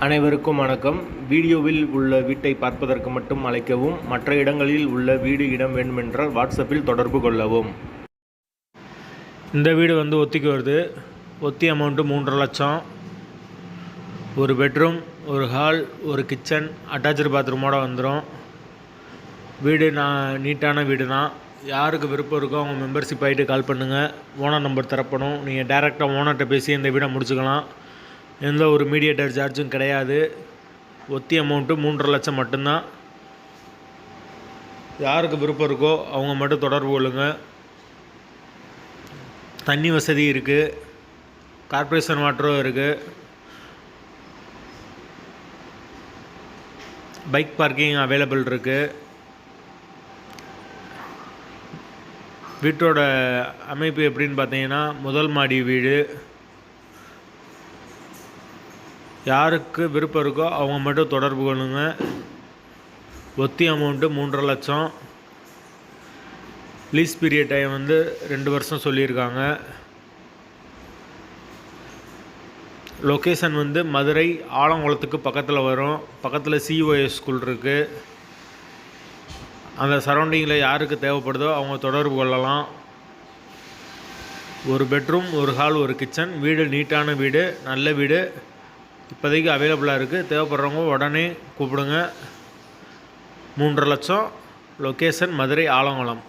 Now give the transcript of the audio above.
அனைவருக்கும் வணக்கம். வீடியோவில் உள்ள வீட்டை பார்ப்பதற்கு மட்டும் அழைக்கவும். மற்ற இடங்களில் உள்ள வீடு இடம் வேண்டுமென்றால் வாட்ஸ்அப்பில் தொடர்பு கொள்ளவும். இந்த வீடு ஒத்திக்கு வருது. ஒத்தி அமௌண்ட்டு 3.5 லட்சம். ஒரு பெட்ரூம், ஒரு ஹால், ஒரு கிச்சன், அட்டாச்சு பாத்ரூமோடு வந்துடும். வீடு நீட்டான வீடு தான். யாருக்கு விருப்பம் இருக்கோ அவங்க மெம்பர்ஷிப் ஆகிட்டு கால் பண்ணுங்கள். ஓனர் நம்பர் தரப்படும். நீங்கள் டைரெக்டாக ஓனர்கிட்ட பேசி இந்த வீடை முடிச்சுக்கலாம். எந்த ஒரு மீடியேட்டர் சார்ஜும் கிடையாது. ஒத்தி அமௌண்ட்டு 3.5 லட்சம் மட்டும்தான். யாருக்கு விருப்பம் இருக்கோ அவங்க மட்டும் தொடர்பு கொள்ளுங்கள். தண்ணி வசதி இருக்குது. கார்ப்பரேஷன் வாட்டரும் இருக்குது. பைக் பார்க்கிங் அவைலபிள் இருக்குது. வீட்டோட அமைப்பு எப்படின்னு பார்த்தீங்கன்னா, முதல் மாடி வீடு. யாருக்கு விருப்பம் இருக்கோ அவங்க மட்டும் தொடர்பு கொள்ளுங்க. ஒத்தி அமௌண்ட்டு 3.5 லட்சம். லீஸ் பீரியட் டைம் 2 வருஷம் சொல்லியிருக்காங்க. லொக்கேஷன் மதுரை ஆலங்குளத்துக்கு பக்கத்தில் வரும். பக்கத்தில் COS ஸ்கூல் இருக்குது. அந்த சரௌண்டிங்கில் யாருக்கு தேவைப்படுதோ அவங்க தொடர்பு கொள்ளலாம். ஒரு பெட்ரூம், ஒரு ஹால், ஒரு கிச்சன். வீடு நீட்டான வீடு, நல்ல வீடு. இப்போதைக்கு அவைலபிளாக இருக்குது. தேவைப்படுறவங்க உடனே கூப்பிடுங்க. 3.5 லட்சம். லொக்கேஷன் மதுரை ஆலங்குளம்.